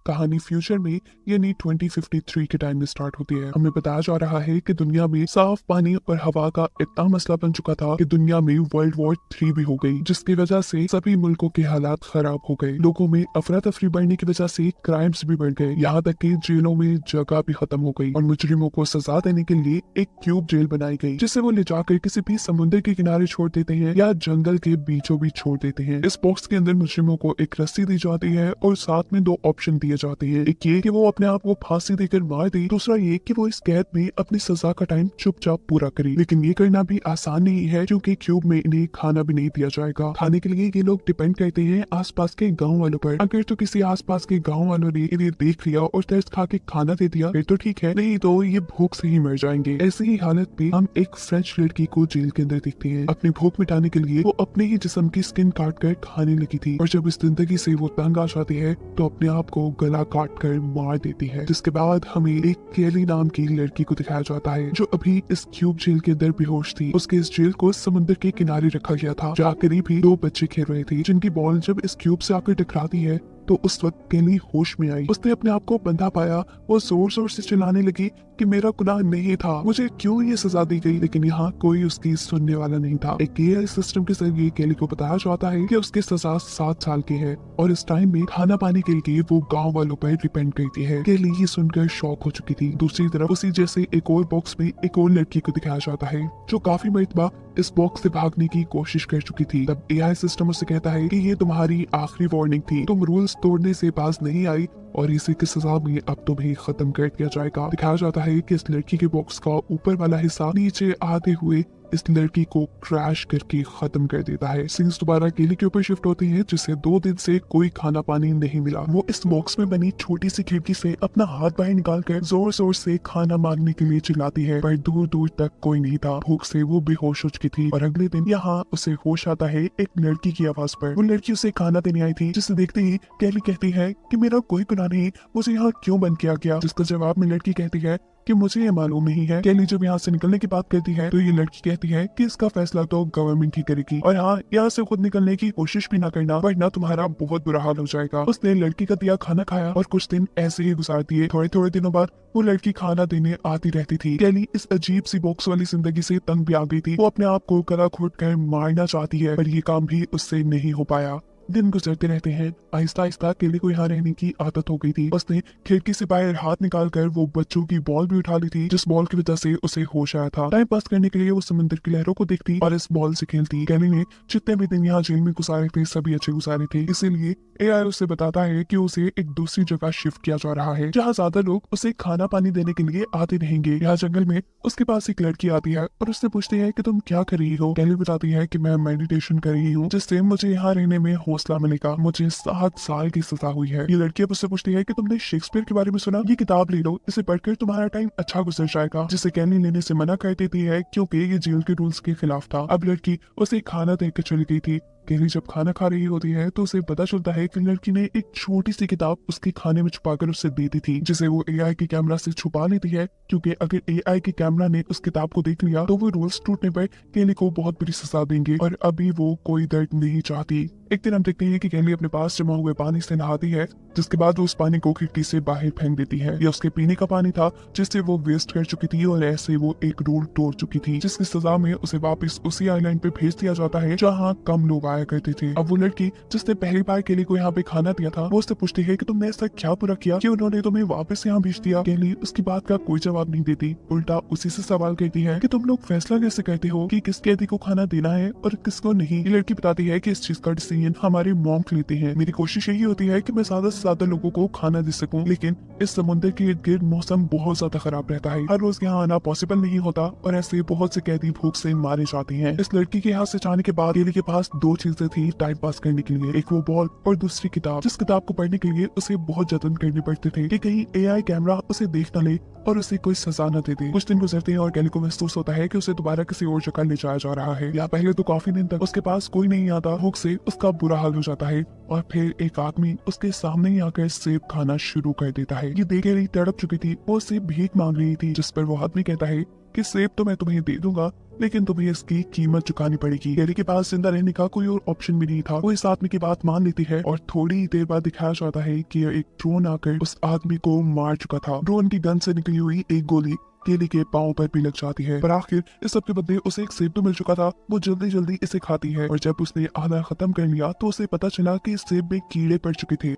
कहानी फ्यूचर में यानी 2053 के टाइम में स्टार्ट होती है। हमें बताया जा रहा है कि दुनिया में साफ पानी और हवा का इतना मसला बन चुका था कि दुनिया में वर्ल्ड वॉर 3 भी हो गई, जिसकी वजह से सभी मुल्कों के हालात खराब हो गए। लोगों में अफरा तफरी बढ़ने की वजह से क्राइम्स भी बढ़ गए, यहाँ तक कि जेलों में जगह भी खत्म हो गई और मुजरिमों को सजा देने के लिए एक क्यूब जेल बनाई गई, जिसे वो ले जाकर किसी भी समुद्र के किनारे छोड़ देते हैं या जंगल के बीचों बीच छोड़ देते हैं। इस बॉक्स के अंदर मुजरिमों को एक रस्सी दी जाती है और साथ में 2 ऑप्शन दिए जाते हैं। एक ये कि वो अपने आप को फांसी देकर मार दे, दूसरा ये कि वो इस कैद में अपनी सजा का टाइम चुपचाप पूरा करे। लेकिन ये करना भी आसान नहीं है, क्योंकि क्यूब में इन्हें खाना भी नहीं दिया जाएगा। खाने के लिए ये लोग डिपेंड करते हैं आसपास के गाँव वालों पर। अगर तो किसी आसपास के गाँव वालों ने इन्हें देख लिया और तरस खा के खाना दे दिया फिर तो ठीक है, नहीं तो ये भूख से ही मर जाएंगे। ऐसी ही हालत में हम एक फ्रेंच लड़की को जेल के अंदर देखते हैं। अपनी भूख मिटाने के लिए वो अपने ही जिस्म की स्किन काट कर खाने लगी थी और जब इस जिंदगी से वो तंग आ जाती है तो अपने आप को गला काट कर मार देती है। जिसके बाद हमें एक केली नाम की लड़की को दिखाया जाता है जो अभी इस क्यूब जेल के अंदर बेहोश थी। उसके इस जेल को समुद्र के किनारे रखा गया था, जहाँ करीब ही 2 बच्चे खेल रहे थे, जिनकी बॉल जब इस क्यूब से आकर टकराती है तो उस वक्त केली होश में आई। उसने अपने आप को बंधा पाया। वो जोर जोर से चिल्लाने लगी कि मेरा गुनाह नहीं था, मुझे क्यों ये सजा दी गई। लेकिन यहाँ कोई उसकी सुनने वाला नहीं था। एक एआई सिस्टम के जरिए केली को बताया जाता है कि उसकी सजा 7 साल की है और इस टाइम में खाना पाने के लिए वो गाँव वालों पर डिपेंड करती है। केली ये सुनकर शॉक हो चुकी थी। दूसरी तरफ उसी जैसे एक और बॉक्स में एक और लड़की को दिखाया जाता है जो काफी मरतबा इस बॉक्स से भागने की कोशिश कर चुकी थी। तब एआई सिस्टम उससे कहता है कि ये तुम्हारी आखिरी वार्निंग थी, तुम रूल्स तोड़ने से बाज नहीं आई और इसी की सजा में अब तुम्हें खत्म कर दिया जाएगा। दिखाया जाता है कि इस लड़की के बॉक्स का ऊपर वाला हिस्सा नीचे आते हुए इस लड़की को क्रैश करके खत्म कर देता है। सीन्स दोबारा केली के ऊपर शिफ्ट होते हैं, जिसे 2 दिन से कोई खाना पानी नहीं मिला। वो इस बॉक्स में बनी छोटी सी खिड़की से अपना हाथ बाहर निकाल कर जोर जोर से खाना मांगने के लिए चिल्लाती है, पर दूर दूर तक कोई नहीं था। भूख से वो बेहोश हो चुकी थी और अगले दिन यहाँ उसे होश आता है एक लड़की की आवाज पर। वो लड़की उसे खाना देने आई थी, जिसे देखते ही केली कहती है कि मेरा कोई गुनाह नहीं, मुझे यहाँ क्यों बंद किया गया। जिसका जवाब में लड़की कहती है कि मुझे ये मालूम नहीं है। केली जब यहाँ से निकलने की बात करती है तो ये लड़की कहती है कि इसका फैसला तो गवर्नमेंट ही करेगी और हाँ, यहाँ से खुद निकलने की कोशिश भी ना करना वरना तुम्हारा बहुत बुरा हाल हो जाएगा। उसने लड़की का दिया खाना खाया और कुछ दिन ऐसे ही गुजार दिए। थोड़े थोड़े दिनों बाद वो लड़की खाना देने आती रहती थी। केली इस अजीब सी बॉक्स वाली जिंदगी से तंग भी आ गई थी। वो अपने आप को गला घोट कर मारना चाहती है, पर ये काम भी उससे नहीं हो पाया। दिन गुजरते रहते हैं। आहिस्ता आहिस्ता केली को यहाँ रहने की आदत हो गई थी। उसने खिड़की से बाहर हाथ निकालकर वो बच्चों की बॉल भी उठा ली थी, जिस बॉल की वजह से उसे होश आया था। टाइम पास करने के लिए वो समुद्र की लहरों को देखती और इस बॉल से खेलती। केली ने जितने भी दिन यहाँ जेल में गुजारे थे सभी अच्छे गुजारे थे, इसीलिए एआई उसे बताता है कि उसे एक दूसरी जगह शिफ्ट किया जा रहा है, जहाँ ज्यादा लोग उसे खाना पानी देने के लिए आते रहेंगे। यहाँ जंगल में उसके पास एक लड़की आती है और उससे पूछती है कि तुम क्या कर रही हो। केली बताती है कि मैं मेडिटेशन कर रही हूँ, जिससे मुझे यहाँ रहने में हौसला मिलेगा। मुझे 7 साल की सजा हुई है। ये लड़की अब उससे पूछती है कि तुमने शेक्सपियर के बारे में सुना, ये किताब ले लो, इसे पढ़कर तुम्हारा टाइम अच्छा गुजर जाएगा। जिसे केली लेने से मना कर देती है क्योंकि ये जेल के रूल्स के खिलाफ था। अब लड़की उसे खाना देकर चली गई थी। केली जब खाना खा रही होती है तो उसे पता चलता है कि लड़की ने एक छोटी सी किताब उसके खाने में छुपाकर उसे दे दी थी, जिसे वो एआई के कैमरा से छुपा लेती है, क्योंकि अगर एआई के कैमरा ने उस किताब को देख लिया तो वो रूल्स टूटने पर केली को बहुत बड़ी सजा देंगे और अभी वो कोई दर्द नहीं चाहती। एक दिन हम देखते हैं कि केली अपने पास जमा हुए पानी से नहाती है, जिसके बाद वो उस पानी को खिड़की से बाहर फेंक देती है। यह उसके पीने का पानी था जिससे वो वेस्ट कर चुकी थी और ऐसे वो एक रूल तोड़ चुकी थी, जिसकी सजा में उसे वापस उसी आइलैंड पे भेज दिया जाता है जहाँ कम लोग आया करते थे। अब वो लड़की जिसने पहली बार केली को यहाँ पे खाना दिया था, वो उससे पूछती है कि तुमने ऐसा क्या बुरा किया कि उन्होंने तुम्हें वापस यहाँ भेज दिया। केली उसकी बात का कोई जवाब नहीं देती, उल्टा उसी से सवाल करती है कि तुम लोग फैसला कैसे करते हो कि किस कैदी को खाना देना है और किसको नहीं। ये लड़की बताती है कि इस चीज का डिसीजन हमारे मॉन्क लेते हैं। मेरी कोशिश यही होती है कि मैं ज्यादा से ज्यादा लोगों को खाना दे सकूं, लेकिन इस समुद्र के इर्द गिर्द मौसम बहुत ज्यादा खराब रहता है, हर रोज यहाँ आना पॉसिबल नहीं होता और ऐसे बहुत से कैदी भूख से मारे जाते हैं। इस लड़की के यहाँ से जाने के बाद केली के पास 2 चीजें थी टाइम पास करने के लिए, एक वो बॉल और दूसरी किताब। जिस किताब को पढ़ने के लिए उसे बहुत जतन करने पड़ते थे कि कहीं एआई कैमरा उसे देख न ले और उसे कोई सजा न दे दे। कुछ दिन गुजरते हैं और केली को महसूस होता है कि उसे दोबारा किसी और जगह ले जाया जा रहा है। या पहले तो काफी दिन तक उसके पास कोई नहीं आता, भूख से उसका बुरा हाल हो जाता है और फिर एक आदमी उसके सामने ही आकर सेब खाना शुरू कर देता है। ये देख केली तड़प चुकी थी, वो उससे भीख मांग रही थी, जिस पर वो आदमी कहता है कि सेब तो मैं तुम्हें दे दूंगा, लेकिन तुम्हें इसकी कीमत चुकानी पड़ेगी। केली के पास जिंदा रहने का कोई और ऑप्शन भी नहीं था। वो इस आदमी की बात मान लेती है और थोड़ी ही देर बाद दिखाया जाता है कि एक ड्रोन आकर उस आदमी को मार चुका था। ड्रोन की गन से निकली हुई एक गोली केली के पाँव पर भी लग जाती है, पर आखिर इस सब के बदले उसे एक सेब तो मिल चुका था। वो जल्दी जल्दी इसे खाती है और जब उसने आधा खत्म कर लिया तो उसे पता चला कि इस सेब में कीड़े पड़ चुके थे।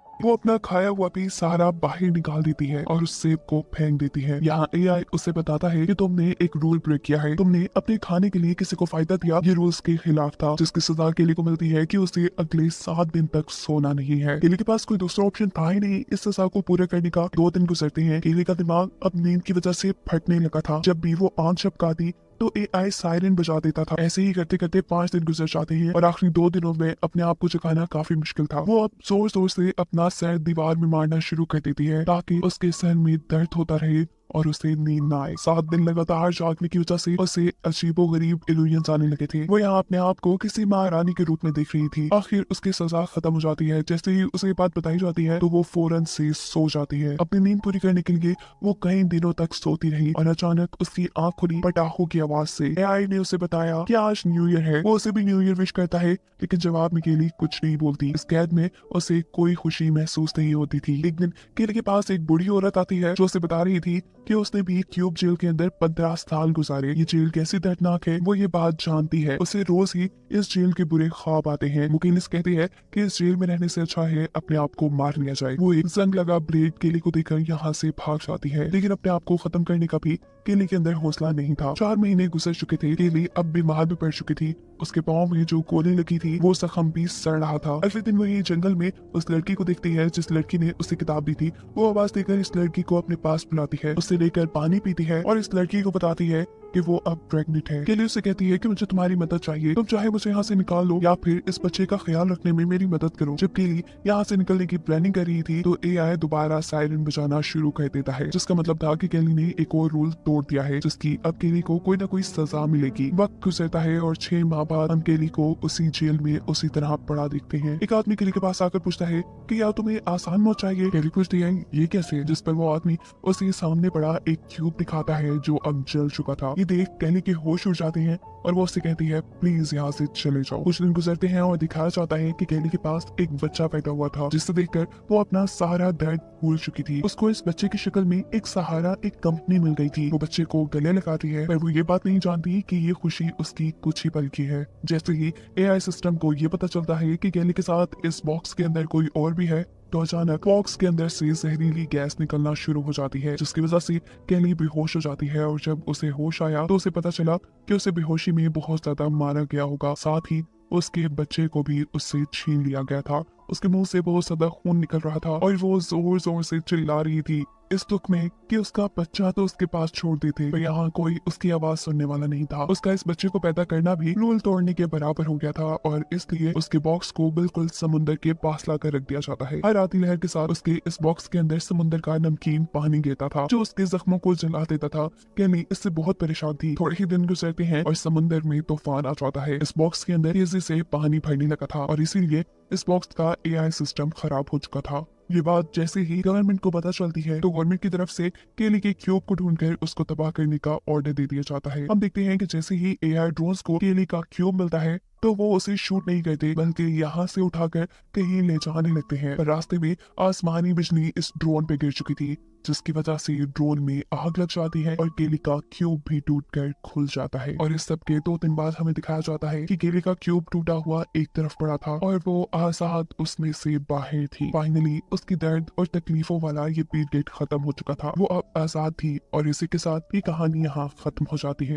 वो अपना खाया हुआ भी सारा बाहर निकाल देती है और उस सेब को फेंक देती है। यहाँ एआई उसे बताता है कि तुमने एक रूल ब्रेक किया है, तुमने अपने खाने के लिए किसी को फायदा दिया, ये रूल्स के खिलाफ था, जिसकी सजा केली को मिलती है कि उसे अगले 7 दिन तक सोना नहीं है। केली के पास कोई दूसरा ऑप्शन था ही नहीं इस सजा को पूरा करने का। 2 दिन गुजरते हैं। केली का दिमाग अब नींद की वजह से फटने लगा था। जब भी वो आंख झपकाती तो एआई सायरन बजा देता था। ऐसे ही करते करते 5 दिन गुजर जाते हैं और आखिरी 2 दिनों में अपने आप को जगाना काफी मुश्किल था। वो अब जोर जोर से अपना सर दीवार में मारना शुरू कर देती है ताकि उसके सर में दर्द होता रहे और उसे नींद ना आए। 7 दिन लगातार जागने की वजह से उसे अजीबो गरीब इल्यूजन्स आने लगे थे। वो यहाँ अपने आप को किसी महारानी के रूप में देख रही थी। आखिर उसकी सजा खत्म हो जाती है। जैसे ही उसे ये बात बताई जाती है तो वो फौरन से सो जाती है। अपनी नींद पूरी करने के लिए वो कई दिनों तक सोती रही और अचानक उसकी आंख खुली पटाखों की आवाज से। एआई ने उसे बताया कि आज न्यू ईयर है। वो उसे भी न्यू ईयर विश करता है, लेकिन जवाब में केली कुछ नहीं बोलती। इस कैद में उसे कोई खुशी महसूस नहीं होती थी। एक दिन केली के पास एक बूढ़ी औरत आती है जो उसे बता रही थी कि उसने भी क्यूब जेल के अंदर 15 साल गुजारे। ये जेल कैसी दर्दनाक है वो ये बात जानती है। उसे रोज ही इस जेल के बुरे ख्वाब आते हैं। मुकेलिस कहती है कि इस जेल में रहने से अच्छा है अपने आप को मार लिया जाए। वो एक जंग लगा ब्लेड केली को देकर यहाँ से भाग जाती है, लेकिन अपने आप को खत्म करने का भी केली के अंदर हौसला नहीं था। 4 महीने गुजर चुके थे। केली अब बीमार भी पड़ चुकी थी। उसके पाँव में जो गोली लगी थी वो जख्म भी सड़ रहा था। अगले दिन वही जंगल में उस लड़की को देखती है जिस लड़की ने उसे किताब दी थी। वो आवाज देकर इस लड़की को अपने पास बुलाती है, उससे लेकर पानी पीती है और इस लड़की को बताती है कि वो अब प्रेग्नेंट है। केली उससे कहती है कि मुझे तुम्हारी मदद चाहिए, तुम चाहे मुझे यहाँ से निकाल लो या फिर इस बच्चे का ख्याल रखने में मेरी मदद करो। जब केली यहाँ से निकलने की प्लानिंग कर रही थी तो एआई दोबारा सायरन बजाना शुरू कर देता है, जिसका मतलब था कि केली ने एक और रूल तोड़ दिया है, जिसकी अब केली को कोई ना कोई सजा मिलेगी। वक्त गुजरता है और 6 माह बाद हम केली को उसी जेल में उसी तरह पड़ा देखते हैं। एक आदमी केली के पास आकर पूछता है कि यार तुम्हें आसान मौत चाहिए। केली पूछती है ये कैसे, जिस पर वो आदमी उसे सामने पड़ा एक क्यूब दिखाता है जो अब जल चुका था। ये देख केली के होश उड़ जाते हैं और वो उससे कहती है प्लीज यहाँ से चले जाओ। कुछ दिन गुजरते हैं और दिखाया जाता है कि केली के पास एक बच्चा पैदा हुआ था, जिसे देखकर वो अपना सारा दर्द भूल चुकी थी। उसको इस बच्चे की शक्ल में एक सहारा, एक कंपनी मिल गई थी। वो बच्चे को गले लगाती है, पर वो ये बात नहीं जानती कि ये खुशी उसकी कुछ ही पल की है। जैसे ही एआई सिस्टम को ये पता चलता है कि केली के साथ इस बॉक्स के अंदर कोई और भी है, तो अचानक बॉक्स के अंदर से जहरीली गैस निकलना शुरू हो जाती है, जिसकी वजह से केली बेहोश हो जाती है। और जब उसे होश आया तो उसे पता चला कि उसे बेहोशी में बहुत ज्यादा मारा गया होगा, साथ ही उसके बच्चे को भी उससे छीन लिया गया था। उसके मुंह से बहुत ज्यादा खून निकल रहा था और वो जोर जोर से चिल्ला रही थी इस दुख में कि उसका बच्चा तो उसके पास छोड़ दी थी, पर यहाँ कोई उसकी आवाज सुनने वाला नहीं था। उसका इस बच्चे को पैदा करना भी रूल तोड़ने के बराबर हो गया था और इसलिए उसके बॉक्स को बिल्कुल समुद्र के पास लाकर रख दिया जाता है। हर आती लहर के साथ उसके इस बॉक्स के अंदर समुद्र का नमकीन पानी गिरता था जो उसके जख्मों को जला देता था। केली इससे बहुत परेशान थी। थोड़े ही दिन गुजरते हैं और समुद्र में तूफान आ जाता है। इस बॉक्स के अंदर तेजी से पानी भरने लगा था और इसीलिए इस बॉक्स का एआई सिस्टम खराब हो चुका था। ये बात जैसे ही गवर्नमेंट को पता चलती है तो गवर्नमेंट की तरफ से केली के क्यूब को ढूंढकर उसको तबाह करने का ऑर्डर दे दिया जाता है। हम देखते हैं कि जैसे ही एआई ड्रोन्स को केली का क्यूब मिलता है तो वो उसे शूट नहीं करते बल्कि यहाँ से उठाकर कहीं ले जाने लगते हैं, पर रास्ते में आसमानी बिजली इस ड्रोन पे गिर चुकी थी, जिसकी वजह से ड्रोन में आग लग जाती है और केली का क्यूब भी टूटकर खुल जाता है। और इस सब के 2 दिन बाद हमें दिखाया जाता है कि केली का क्यूब टूटा हुआ एक तरफ पड़ा था और वो आजाद उसमें से बाहर थी। फाइनली उसकी दर्द और तकलीफों वाला ये पीरियड खत्म हो चुका था। वो अब आजाद थी और इसी के साथ ये कहानी यहाँ खत्म हो जाती है।